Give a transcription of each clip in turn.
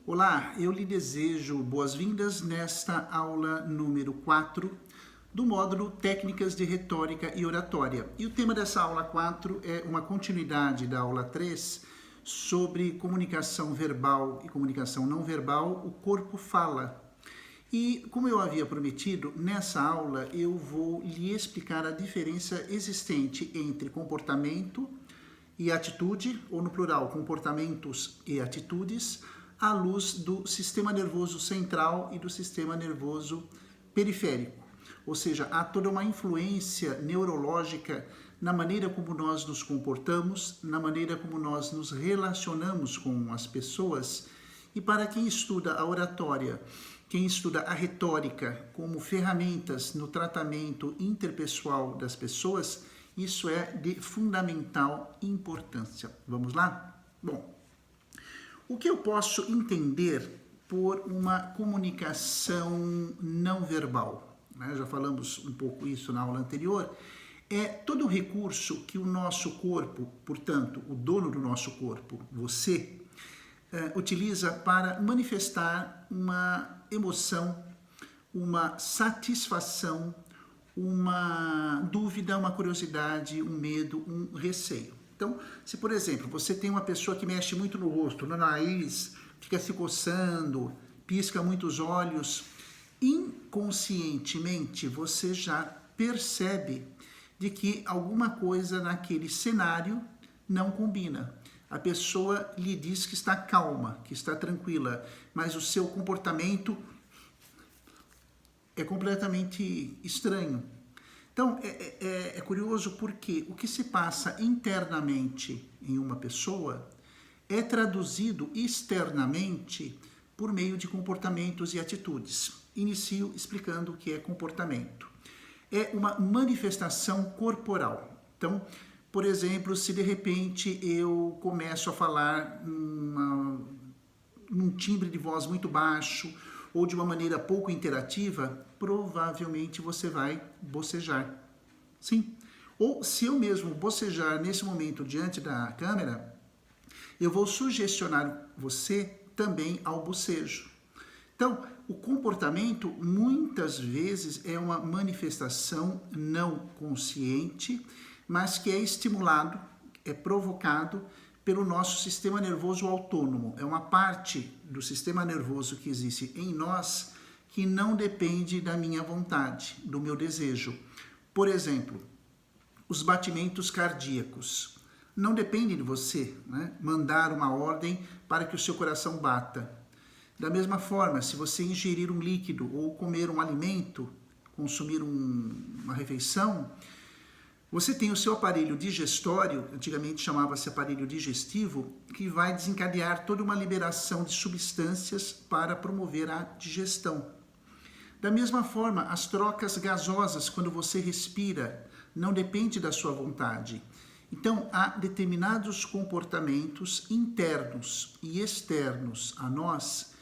Olá, eu lhe desejo boas-vindas nesta aula número 4 do módulo Técnicas de Retórica e Oratória. E o tema dessa aula 4 é uma continuidade da aula 3 sobre comunicação verbal e comunicação não verbal, o corpo fala. E como eu havia prometido, nessa aula eu vou lhe explicar a diferença existente entre comportamento e atitude, ou no plural, comportamentos e atitudes, à luz do sistema nervoso central e do sistema nervoso periférico. Ou seja, há toda uma influência neurológica na maneira como nós nos comportamos, na maneira como nós nos relacionamos com as pessoas. E para quem estuda a oratória, quem estuda a retórica como ferramentas no tratamento interpessoal das pessoas, isso é de fundamental importância. Vamos lá? Bom, o que eu posso entender por uma comunicação não verbal? Já falamos um pouco isso na aula anterior. É todo o recurso que o nosso corpo, portanto, o dono do nosso corpo, você, utiliza para manifestar uma emoção, uma satisfação, uma dúvida, uma curiosidade, um medo, um receio. Então, se por exemplo, você tem uma pessoa que mexe muito no rosto, no nariz, fica se coçando, pisca muitos olhos, inconscientemente você já percebe de que alguma coisa naquele cenário não combina. A pessoa lhe diz que está calma, que está tranquila, mas o seu comportamento é completamente estranho. Então, é curioso porque o que se passa internamente em uma pessoa é traduzido externamente por meio de comportamentos e atitudes. Inicio explicando o que é comportamento. É uma manifestação corporal. Então, por exemplo, se de repente eu começo a falar num timbre de voz muito baixo ou de uma maneira pouco interativa, provavelmente você vai bocejar. Sim. Ou se eu mesmo bocejar nesse momento diante da câmera, eu vou sugestionar você também ao bocejo. Então, o comportamento muitas vezes é uma manifestação não consciente, mas que é estimulado, é provocado pelo nosso sistema nervoso autônomo. É uma parte do sistema nervoso que existe em nós que não depende da minha vontade, do meu desejo. Por exemplo, os batimentos cardíacos. Não depende de você, né, mandar uma ordem para que o seu coração bata. Da mesma forma, se você ingerir um líquido ou comer um alimento, consumir uma refeição, você tem o seu aparelho digestório, antigamente chamava-se aparelho digestivo, que vai desencadear toda uma liberação de substâncias para promover a digestão. Da mesma forma, as trocas gasosas, quando você respira, não depende da sua vontade. Então, há determinados comportamentos internos e externos a nós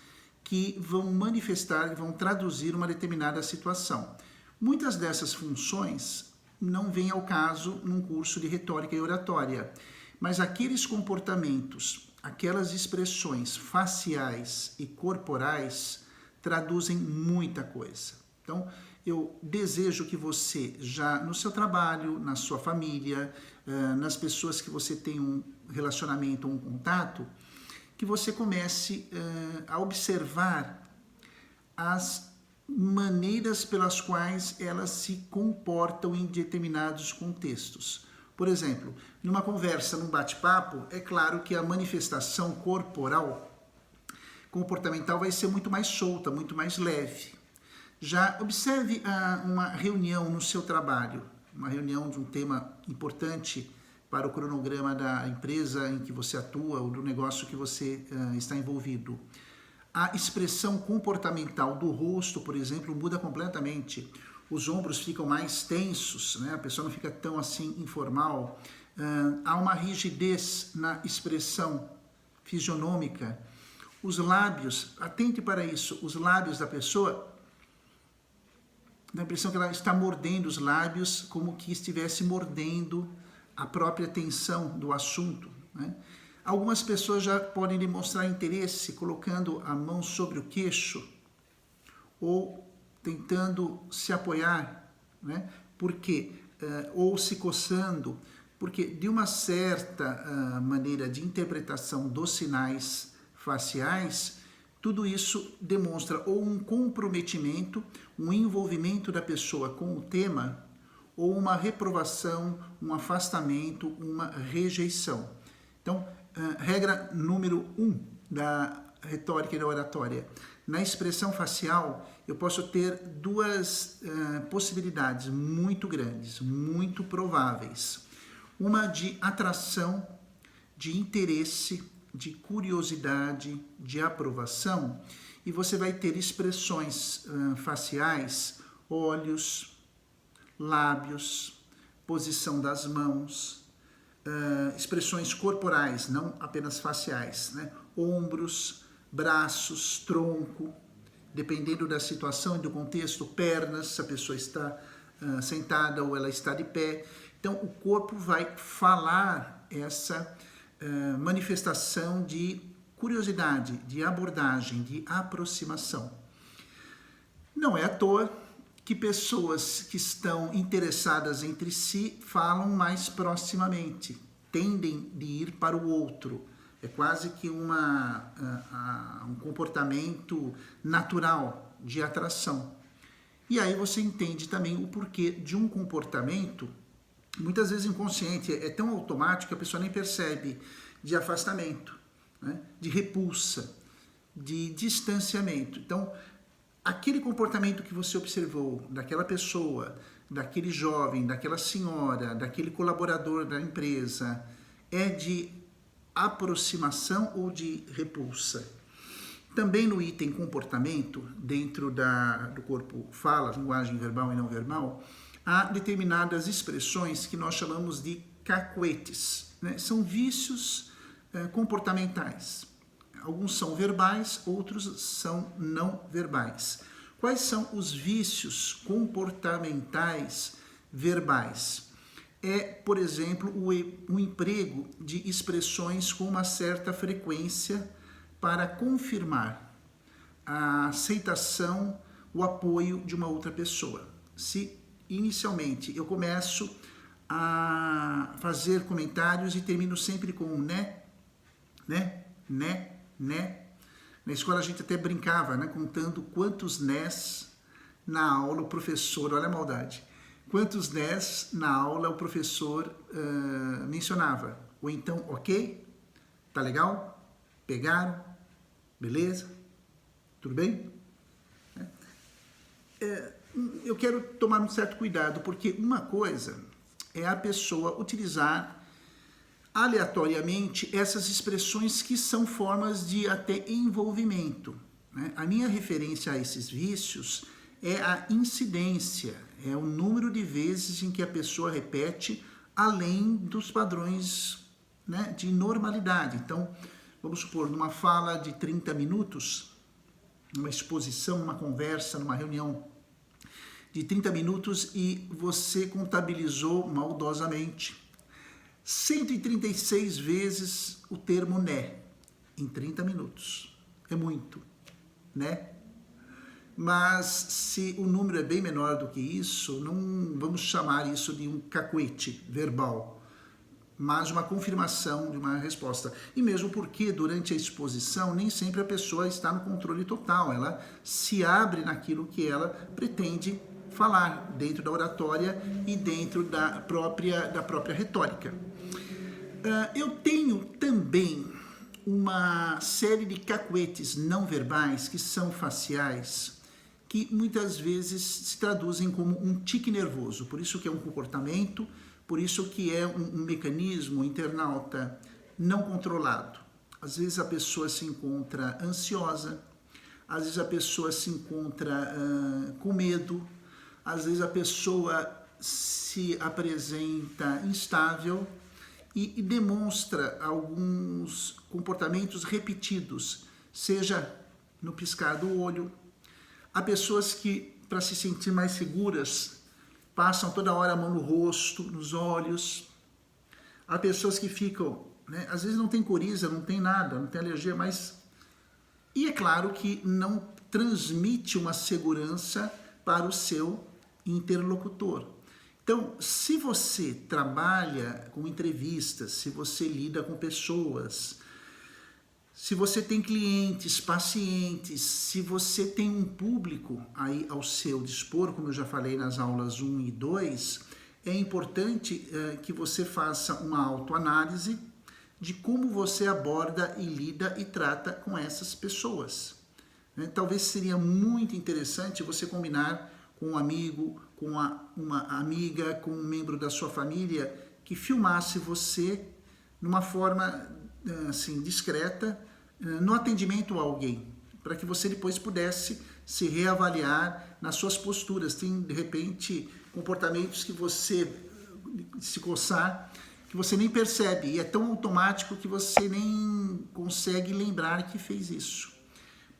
que vão manifestar, vão traduzir uma determinada situação. Muitas dessas funções não vêm ao caso num curso de retórica e oratória, mas aqueles comportamentos, aquelas expressões faciais e corporais traduzem muita coisa. Então, eu desejo que você já no seu trabalho, na sua família, nas pessoas que você tem um relacionamento, um contato, que você comece a observar as maneiras pelas quais elas se comportam em determinados contextos. Por exemplo, numa conversa, num bate-papo, é claro que a manifestação corporal, comportamental vai ser muito mais solta, muito mais leve. Já observe uma reunião no seu trabalho, uma reunião de um tema importante para o cronograma da empresa em que você atua ou do negócio que você está envolvido. A expressão comportamental do rosto, por exemplo, muda completamente. Os ombros ficam mais tensos, né? A pessoa não fica tão assim informal. Há uma rigidez na expressão fisionômica. Os lábios, atente para isso, os lábios da pessoa, dá a impressão que ela está mordendo os lábios como que estivesse mordendo a própria tensão do assunto, né? Algumas pessoas já podem demonstrar interesse colocando a mão sobre o queixo ou tentando se apoiar, né? Porque, ou se coçando, porque de uma certa maneira de interpretação dos sinais faciais, tudo isso demonstra ou um comprometimento, um envolvimento da pessoa com o tema, ou uma reprovação, um afastamento, uma rejeição. Então, regra número 1 da retórica e da oratória. Na expressão facial, eu posso ter duas possibilidades muito grandes, muito prováveis. Uma de atração, de interesse, de curiosidade, de aprovação, e você vai ter expressões faciais, olhos, lábios, posição das mãos, expressões corporais, não apenas faciais, né? Ombros, braços, tronco, dependendo da situação e do contexto, pernas, se a pessoa está sentada ou ela está de pé. Então, o corpo vai falar essa manifestação de curiosidade, de abordagem, de aproximação. Não é à toa que pessoas que estão interessadas entre si falam mais proximamente, tendem de ir para o outro. É quase que um comportamento natural de atração. E aí você entende também o porquê de um comportamento, muitas vezes inconsciente, é tão automático que a pessoa nem percebe, de afastamento, né? De repulsa, de distanciamento. Então, aquele comportamento que você observou daquela pessoa, daquele jovem, daquela senhora, daquele colaborador da empresa, é de aproximação ou de repulsa? Também no item comportamento, dentro do corpo fala, linguagem verbal e não verbal, há determinadas expressões que nós chamamos de cacuetes, né? São vícios comportamentais. Alguns são verbais, outros são não verbais. Quais são os vícios comportamentais verbais? É, por exemplo, o emprego de expressões com uma certa frequência para confirmar a aceitação, o apoio de uma outra pessoa. Se inicialmente eu começo a fazer comentários e termino sempre com um né. Na escola a gente até brincava, né, contando quantos nés na aula o professor, olha a maldade, quantos nés na aula o professor mencionava. Ou então, ok, tá legal, pegaram, beleza, tudo bem? Eu quero tomar um certo cuidado, porque uma coisa é a pessoa utilizar aleatoriamente essas expressões que são formas de até envolvimento, né? A minha referência a esses vícios é a incidência, é o número de vezes em que a pessoa repete além dos padrões, né, de normalidade. Então, vamos supor, numa fala de 30 minutos, numa exposição, numa conversa, numa reunião de 30 minutos e você contabilizou maldosamente 136 vezes o termo né, em 30 minutos. É muito, né? Mas se o número é bem menor do que isso, não vamos chamar isso de um cacuete verbal, mas uma confirmação de uma resposta. E mesmo porque durante a exposição nem sempre a pessoa está no controle total, ela se abre naquilo que ela pretende falar dentro da oratória e dentro da própria retórica. Eu tenho também uma série de cacuetes não verbais que são faciais, que muitas vezes se traduzem como um tique nervoso, por isso que é um comportamento, por isso que é um mecanismo internauta não controlado. Às vezes a pessoa se encontra ansiosa, às vezes a pessoa se encontra com medo, às vezes a pessoa se apresenta instável e demonstra alguns comportamentos repetidos, seja no piscar do olho. Há pessoas que, para se sentir mais seguras, passam toda hora a mão no rosto, nos olhos. Há pessoas que ficam né? Às vezes não tem coriza, não tem nada, não tem alergia, mas... E é claro que não transmite uma segurança para o seu interlocutor. Então, se você trabalha com entrevistas, se você lida com pessoas, se você tem clientes, pacientes, se você tem um público aí ao seu dispor, como eu já falei nas aulas 1 e 2, é importante que você faça uma autoanálise de como você aborda e lida e trata com essas pessoas. Talvez seria muito interessante você combinar com um amigo, com uma amiga, com um membro da sua família que filmasse você numa forma assim, discreta, no atendimento a alguém, para que você depois pudesse se reavaliar nas suas posturas. Tem, de repente, comportamentos que você, se coçar, que você nem percebe, e é tão automático que você nem consegue lembrar que fez isso.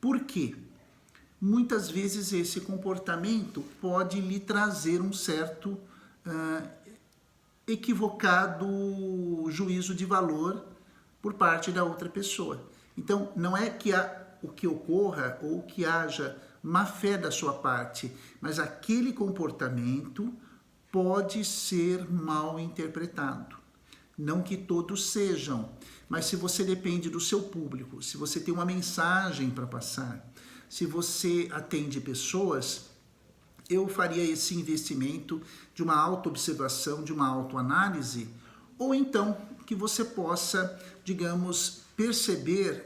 Por quê? Muitas vezes esse comportamento pode lhe trazer um certo equivocado juízo de valor por parte da outra pessoa. Então, não é que o que ocorra ou que haja má fé da sua parte, mas aquele comportamento pode ser mal interpretado. Não que todos sejam, mas se você depende do seu público, se você tem uma mensagem para passar, se você atende pessoas, eu faria esse investimento de uma autoobservação, de uma autoanálise, ou então que você possa, digamos, perceber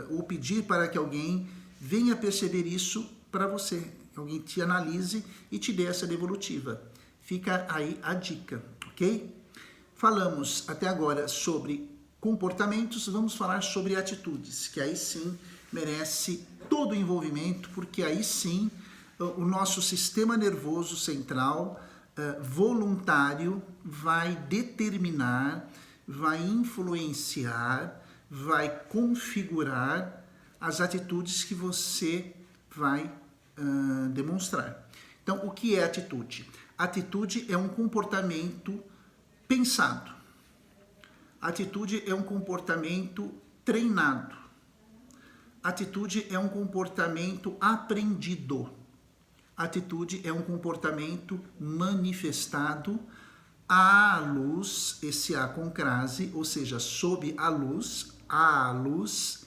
ou pedir para que alguém venha perceber isso para você, que alguém te analise e te dê essa devolutiva. Fica aí a dica, ok? Falamos até agora sobre comportamentos, vamos falar sobre atitudes, que aí sim merece todo o envolvimento, porque aí sim o nosso sistema nervoso central voluntário vai determinar, vai influenciar, vai configurar as atitudes que você vai demonstrar. Então, o que é atitude? Atitude é um comportamento pensado. Atitude é um comportamento treinado. Atitude é um comportamento aprendido. Atitude é um comportamento manifestado à luz, esse A com crase, ou seja, sob a luz, à luz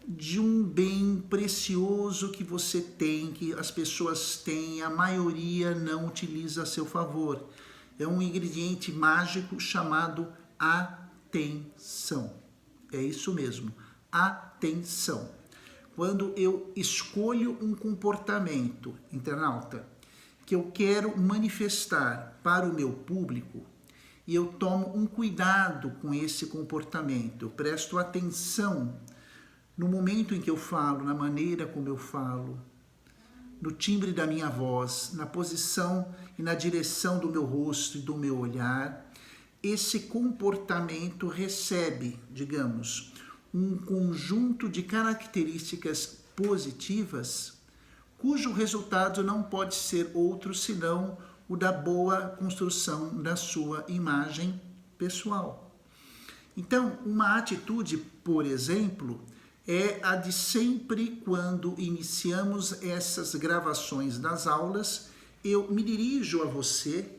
de um bem precioso que você tem, que as pessoas têm, a maioria não utiliza a seu favor. É um ingrediente mágico chamado atenção. É isso mesmo, atenção. Quando eu escolho um comportamento, internauta, que eu quero manifestar para o meu público, e eu tomo um cuidado com esse comportamento, eu presto atenção no momento em que eu falo, na maneira como eu falo, no timbre da minha voz, na posição e na direção do meu rosto e do meu olhar, esse comportamento recebe, digamos, um conjunto de características positivas, cujo resultado não pode ser outro senão o da boa construção da sua imagem pessoal. Então, uma atitude, por exemplo, é a de sempre quando iniciamos essas gravações das aulas, eu me dirijo a você,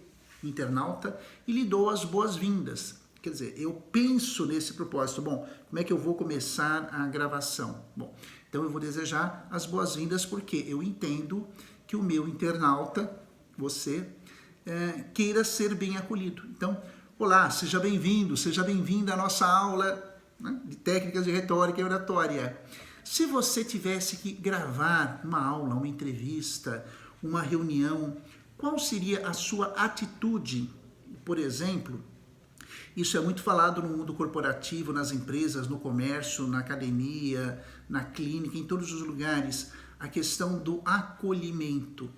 internauta, e lhe dou as boas-vindas. Quer dizer, eu penso nesse propósito. Bom, como é que eu vou começar a gravação? Bom, então eu vou desejar as boas-vindas porque eu entendo que o meu internauta, você, queira ser bem acolhido. Então, olá, seja bem-vindo, seja bem-vinda à nossa aula de técnicas de retórica e oratória. Se você tivesse que gravar uma aula, uma entrevista, uma reunião, qual seria a sua atitude? Por exemplo, isso é muito falado no mundo corporativo, nas empresas, no comércio, na academia, na clínica, em todos os lugares, a questão do acolhimento.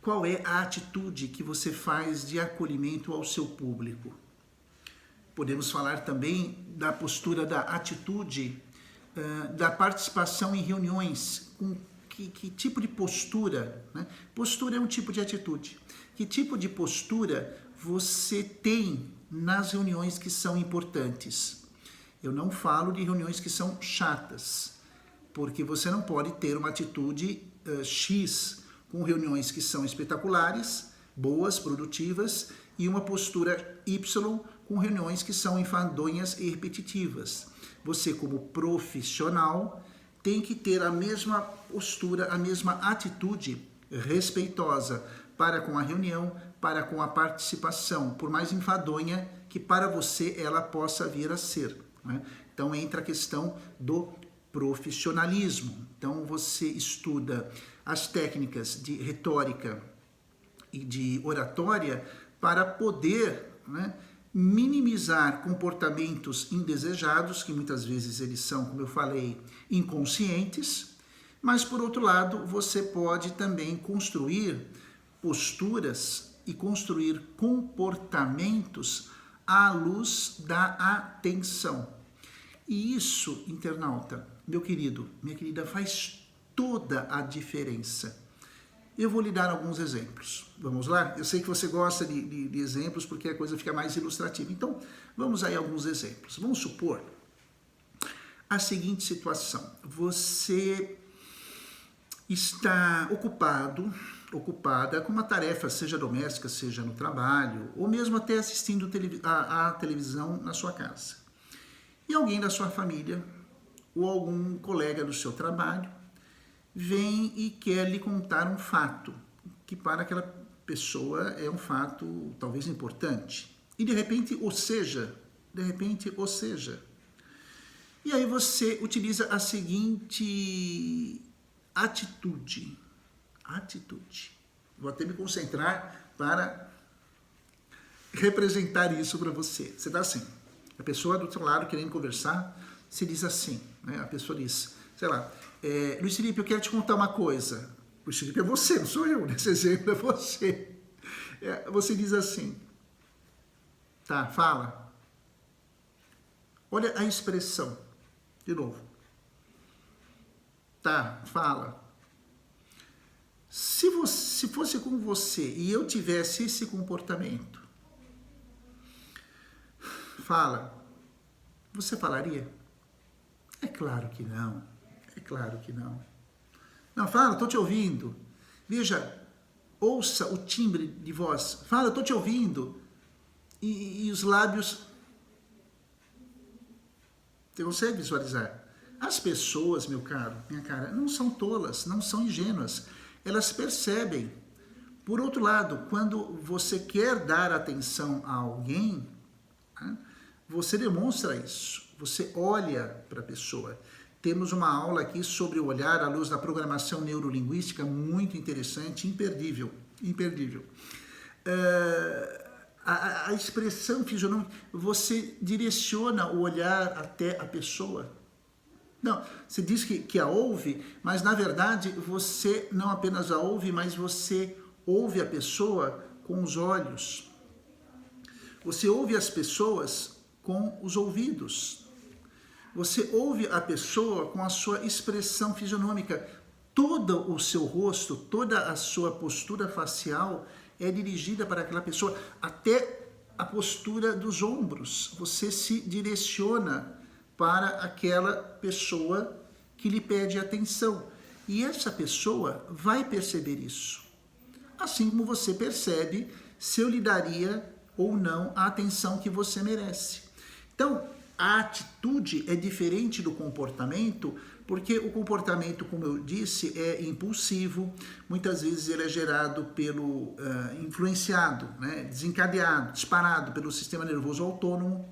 Qual é a atitude que você faz de acolhimento ao seu público? Podemos falar também da postura da atitude, da participação em reuniões. Com que tipo de postura? Né? Postura é um tipo de atitude. Que tipo de postura você tem nas reuniões que são importantes? Eu não falo de reuniões que são chatas, porque você não pode ter uma atitude X com reuniões que são espetaculares, boas, produtivas, e uma postura Y com reuniões que são enfadonhas e repetitivas. Você, como profissional, tem que ter a mesma postura, a mesma atitude respeitosa para com a reunião, para com a participação, por mais enfadonha que para você ela possa vir a ser, né? Então entra a questão do profissionalismo. Então você estuda as técnicas de retórica e de oratória para poder, né, minimizar comportamentos indesejados, que muitas vezes eles são, como eu falei, inconscientes, mas por outro lado você pode também construir posturas e construir comportamentos à luz da atenção. E isso, internauta, meu querido, minha querida, faz toda a diferença. Eu vou lhe dar alguns exemplos. Vamos lá? Eu sei que você gosta de exemplos porque a coisa fica mais ilustrativa. Então, vamos aí a alguns exemplos. Vamos supor a seguinte situação. Você está ocupada com uma tarefa, seja doméstica, seja no trabalho, ou mesmo até assistindo a televisão na sua casa. E alguém da sua família ou algum colega do seu trabalho vem e quer lhe contar um fato, que para aquela pessoa é um fato talvez importante. E de repente, ou seja. E aí você utiliza a seguinte atitude. Vou até me concentrar para representar isso para você. Você está assim, a pessoa do outro lado querendo conversar, se diz assim, né? A pessoa diz, sei lá, Luiz Felipe, eu quero te contar uma coisa. Luiz Felipe é você, não sou eu, nesse exemplo é você. Você diz assim, tá, fala. Olha a expressão, de novo. Tá, fala. Se fosse com você e eu tivesse esse comportamento, fala, você falaria? É claro que não. Não, fala, estou te ouvindo. Veja, ouça o timbre de voz. Fala, estou te ouvindo. E os lábios... Você consegue visualizar? As pessoas, meu caro, minha cara, não são tolas, não são ingênuas. Elas percebem. Por outro lado, quando você quer dar atenção a alguém, né, você demonstra isso. Você olha para a pessoa. Temos uma aula aqui sobre o olhar à luz da programação neurolinguística, muito interessante, imperdível. A expressão fisionômica, você direciona o olhar até a pessoa. Não, você diz que a ouve, mas na verdade você não apenas a ouve, mas você ouve a pessoa com os olhos. Você ouve as pessoas com os ouvidos. Você ouve a pessoa com a sua expressão fisionômica. Todo o seu rosto, toda a sua postura facial é dirigida para aquela pessoa. Até a postura dos ombros. Você se direciona para aquela pessoa que lhe pede atenção. E essa pessoa vai perceber isso. Assim como você percebe se eu lhe daria ou não a atenção que você merece. Então, a atitude é diferente do comportamento, porque o comportamento, como eu disse, é impulsivo, muitas vezes ele é gerado pelo influenciado, né, desencadeado, disparado pelo sistema nervoso autônomo,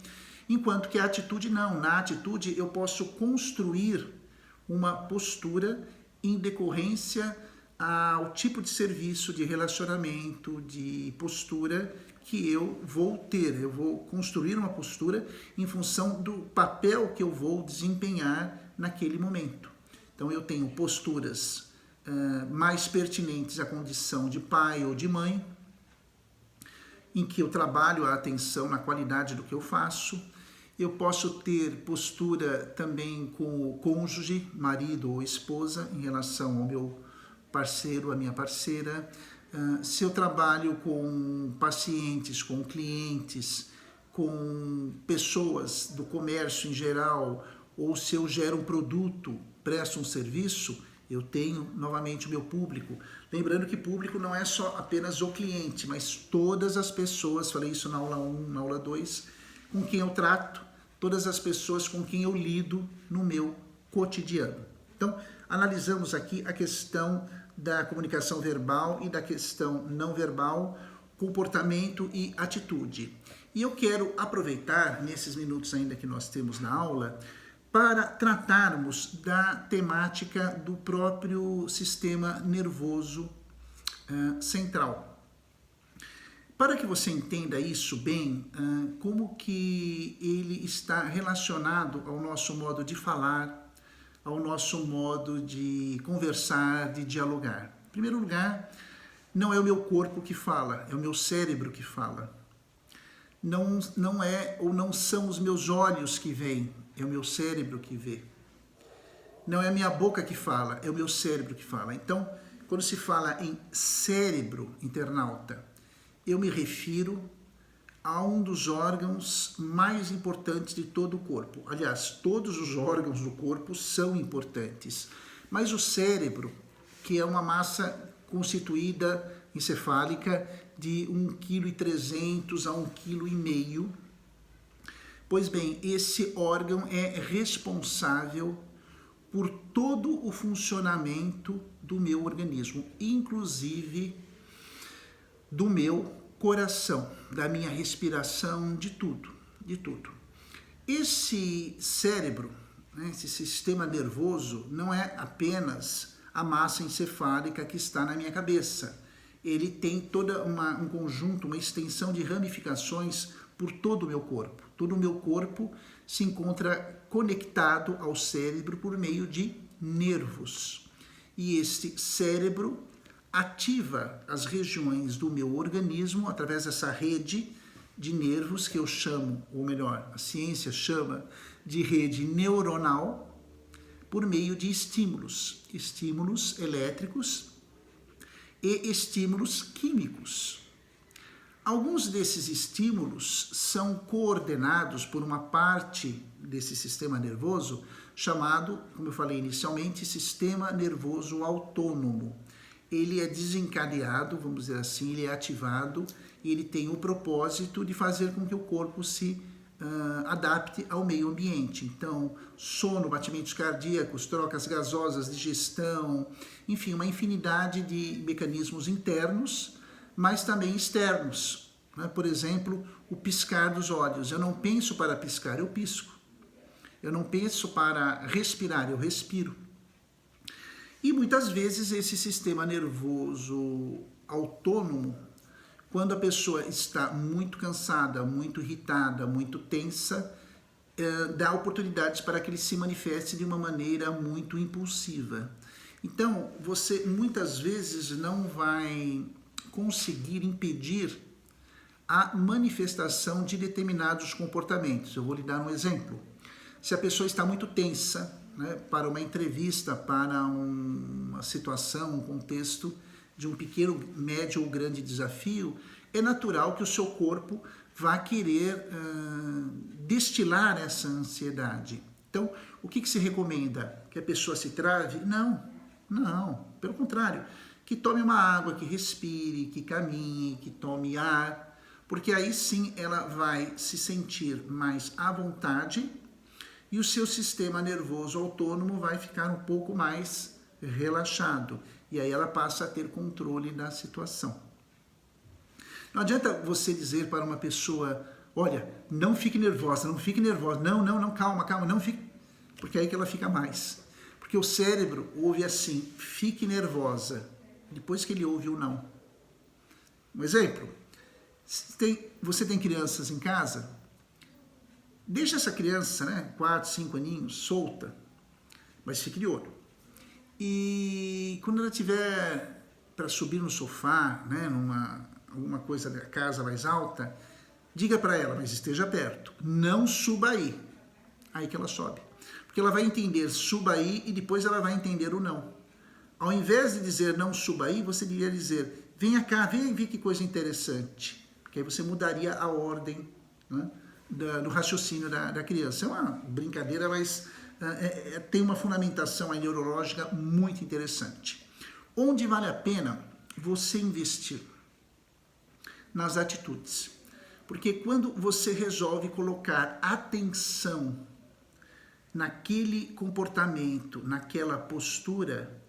enquanto que a atitude não. Na atitude eu posso construir uma postura em decorrência ao tipo de serviço, de relacionamento, de postura que eu vou ter. Eu vou construir uma postura em função do papel que eu vou desempenhar naquele momento. Então eu tenho posturas mais pertinentes à condição de pai ou de mãe, em que eu trabalho a atenção na qualidade do que eu faço. Eu posso ter postura também com o cônjuge, marido ou esposa, em relação ao meu parceiro, a minha parceira. Se eu trabalho com pacientes, com clientes, com pessoas do comércio em geral, ou se eu gero um produto, presto um serviço, eu tenho novamente o meu público. Lembrando que público não é só apenas o cliente, mas todas as pessoas, falei isso na aula 1, na aula 2, com quem eu trato, todas as pessoas com quem eu lido no meu cotidiano. Então, analisamos aqui a questão da comunicação verbal e da questão não verbal, comportamento e atitude. E eu quero aproveitar, nesses minutos ainda que nós temos na aula, para tratarmos da temática do próprio sistema nervoso central. Para que você entenda isso bem, como que ele está relacionado ao nosso modo de falar, ao nosso modo de conversar, de dialogar. Em primeiro lugar, não é o meu corpo que fala, é o meu cérebro que fala. Não é ou não são os meus olhos que veem, é o meu cérebro que vê. Não é a minha boca que fala, é o meu cérebro que fala. Então, quando se fala em cérebro, internauta, eu me refiro a um dos órgãos mais importantes de todo o corpo. Aliás, todos os órgãos do corpo são importantes, mas o cérebro, que é uma massa constituída encefálica de 1,3 kg a 1,5 kg, pois bem, esse órgão é responsável por todo o funcionamento do meu organismo, inclusive do meu coração, da minha respiração, de tudo, de tudo. Esse cérebro, né, esse sistema nervoso, não é apenas a massa encefálica que está na minha cabeça. Ele tem toda um conjunto, uma extensão de ramificações por todo o meu corpo. Todo o meu corpo se encontra conectado ao cérebro por meio de nervos. E este cérebro ativa as regiões do meu organismo através dessa rede de nervos que eu chamo, ou melhor, a ciência chama de rede neuronal, por meio de estímulos elétricos e estímulos químicos. Alguns desses estímulos são coordenados por uma parte desse sistema nervoso chamado, como eu falei inicialmente, sistema nervoso autônomo. Ele é desencadeado, vamos dizer assim, ele é ativado e ele tem o propósito de fazer com que o corpo se adapte ao meio ambiente. Então, sono, batimentos cardíacos, trocas gasosas, digestão, enfim, uma infinidade de mecanismos internos, mas também externos. Né? Por exemplo, o piscar dos olhos. Eu não penso para piscar, eu pisco. Eu não penso para respirar, eu respiro. E muitas vezes esse sistema nervoso autônomo, quando a pessoa está muito cansada, muito irritada, muito tensa, dá oportunidades para que ele se manifeste de uma maneira muito impulsiva. Então, você muitas vezes não vai conseguir impedir a manifestação de determinados comportamentos. Eu vou lhe dar um exemplo. Se a pessoa está muito tensa, né, para uma entrevista, para uma situação, um contexto de um pequeno, médio ou grande desafio, é natural que o seu corpo vá querer destilar essa ansiedade. Então, o que se recomenda? Que a pessoa se trave? Não, pelo contrário, que tome uma água, que respire, que caminhe, que tome ar, porque aí sim ela vai se sentir mais à vontade e o seu sistema nervoso autônomo vai ficar um pouco mais relaxado. E aí ela passa a ter controle da situação. Não adianta você dizer para uma pessoa, olha, não fique nervosa, não, calma, não fique, porque é aí que ela fica mais. Porque o cérebro ouve assim, fique nervosa, depois que ele ouve o não. Um exemplo, você tem crianças em casa, deixa essa criança, né, 4, 5 aninhos, solta, mas fique de olho. E quando ela tiver para subir no sofá, né, alguma coisa da casa mais alta, diga para ela, mas esteja perto, não suba aí. Aí que ela sobe. Porque ela vai entender suba aí e depois ela vai entender o não. Ao invés de dizer não suba aí, você deveria dizer venha cá, vem ver que coisa interessante. Porque aí você mudaria a ordem, né, do raciocínio da criança. É uma brincadeira, mas tem uma fundamentação aí neurológica muito interessante. Onde vale a pena você investir? Nas atitudes. Porque quando você resolve colocar atenção naquele comportamento, naquela postura,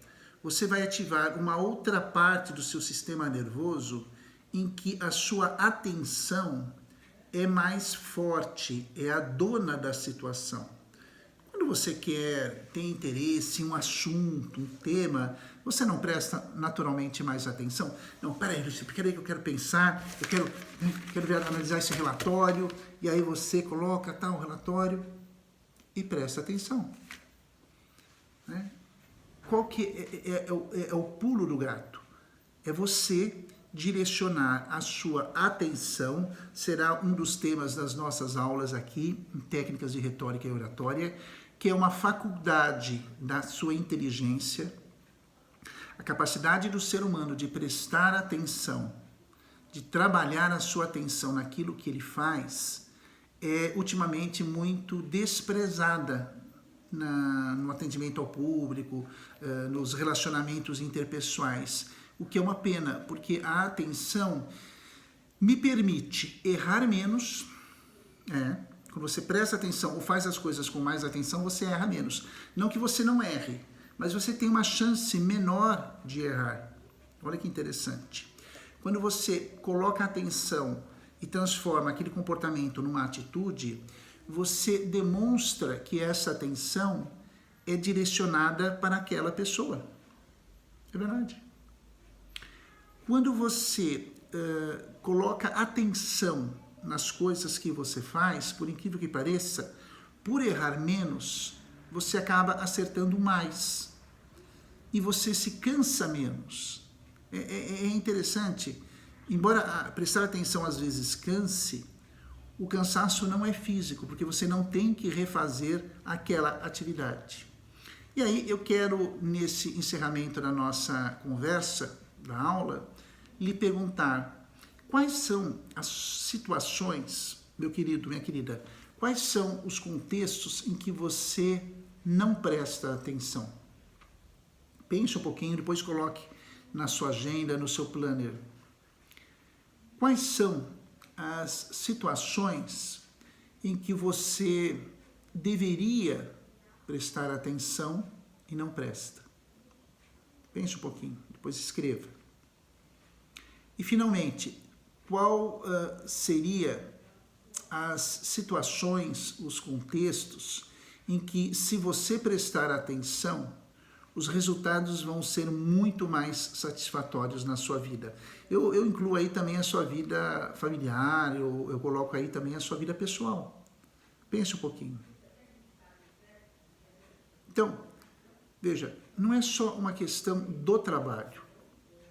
você vai ativar uma outra parte do seu sistema nervoso em que a sua atenção é mais forte, é a dona da situação. Quando você tem interesse em um assunto, um tema, você não presta naturalmente mais atenção? Não, peraí, Lúcio, peraí que eu quero pensar, eu quero ver, analisar esse relatório, e aí você coloca tal relatório e presta atenção. Né? Qual que é o pulo do gato? É você direcionar a sua atenção, será um dos temas das nossas aulas aqui, em técnicas de retórica e oratória, que é uma faculdade da sua inteligência, a capacidade do ser humano de prestar atenção, de trabalhar a sua atenção naquilo que ele faz, é ultimamente muito desprezada no atendimento ao público, nos relacionamentos interpessoais, o que é uma pena, porque a atenção me permite errar menos. Quando você presta atenção ou faz as coisas com mais atenção, você erra menos. Não que você não erre, mas você tem uma chance menor de errar. Olha que interessante. Quando você coloca atenção e transforma aquele comportamento numa atitude, você demonstra que essa atenção é direcionada para aquela pessoa. É verdade. Quando você coloca atenção nas coisas que você faz, por incrível que pareça, por errar menos, você acaba acertando mais. E você se cansa menos. É interessante. Embora prestar atenção às vezes canse, o cansaço não é físico, porque você não tem que refazer aquela atividade. E aí eu quero, nesse encerramento da nossa conversa, da aula, lhe perguntar quais são as situações, meu querido, minha querida, quais são os contextos em que você não presta atenção? Pense um pouquinho, depois coloque na sua agenda, no seu planner. Quais são as situações em que você deveria prestar atenção e não presta? Pense um pouquinho, depois escreva. E, finalmente, qual seria as situações, os contextos em que, se você prestar atenção, os resultados vão ser muito mais satisfatórios na sua vida. Eu incluo aí também a sua vida familiar, eu coloco aí também a sua vida pessoal. Pense um pouquinho. Então, veja, não é só uma questão do trabalho,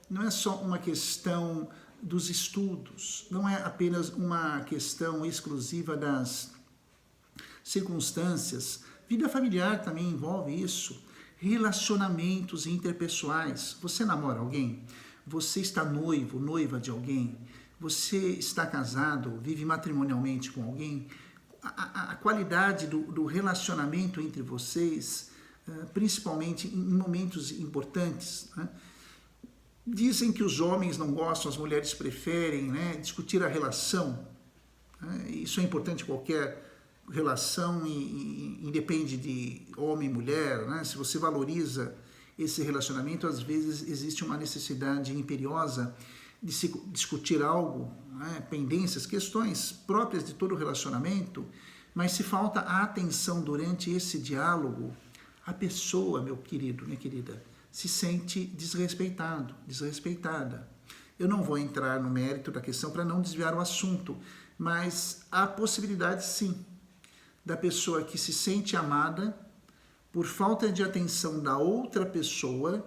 não é só uma questão dos estudos, não é apenas uma questão exclusiva das circunstâncias. Vida familiar também envolve isso. Relacionamentos interpessoais. Você namora alguém? Você está noivo, noiva de alguém? Você está casado, vive matrimonialmente com alguém? A qualidade do relacionamento entre vocês, principalmente em momentos importantes, né? Dizem que os homens não gostam, as mulheres preferem, né, discutir a relação. Né? Isso é importante em qualquer relação e independe de homem e mulher, né? Se você valoriza esse relacionamento, às vezes existe uma necessidade imperiosa de se discutir algo, né? Pendências, questões próprias de todo relacionamento, mas se falta a atenção durante esse diálogo, a pessoa, meu querido, minha querida, se sente desrespeitado, desrespeitada. Eu não vou entrar no mérito da questão para não desviar o assunto, mas há possibilidade sim da pessoa que se sente amada, por falta de atenção da outra pessoa,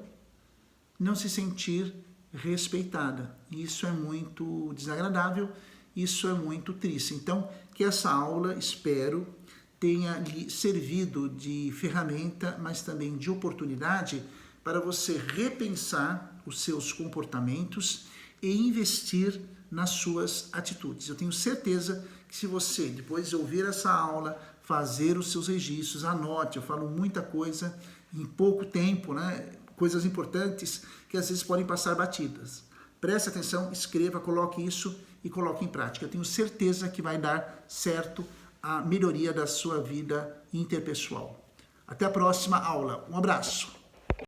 não se sentir respeitada. Isso é muito desagradável, isso é muito triste. Então, que essa aula, espero, tenha lhe servido de ferramenta, mas também de oportunidade para você repensar os seus comportamentos e investir nas suas atitudes. Eu tenho certeza que se você, depois de ouvir essa aula, fazer os seus registros, anote, eu falo muita coisa em pouco tempo, né? Coisas importantes que às vezes podem passar batidas. Preste atenção, escreva, coloque isso e coloque em prática. Eu tenho certeza que vai dar certo a melhoria da sua vida interpessoal. Até a próxima aula. Um abraço.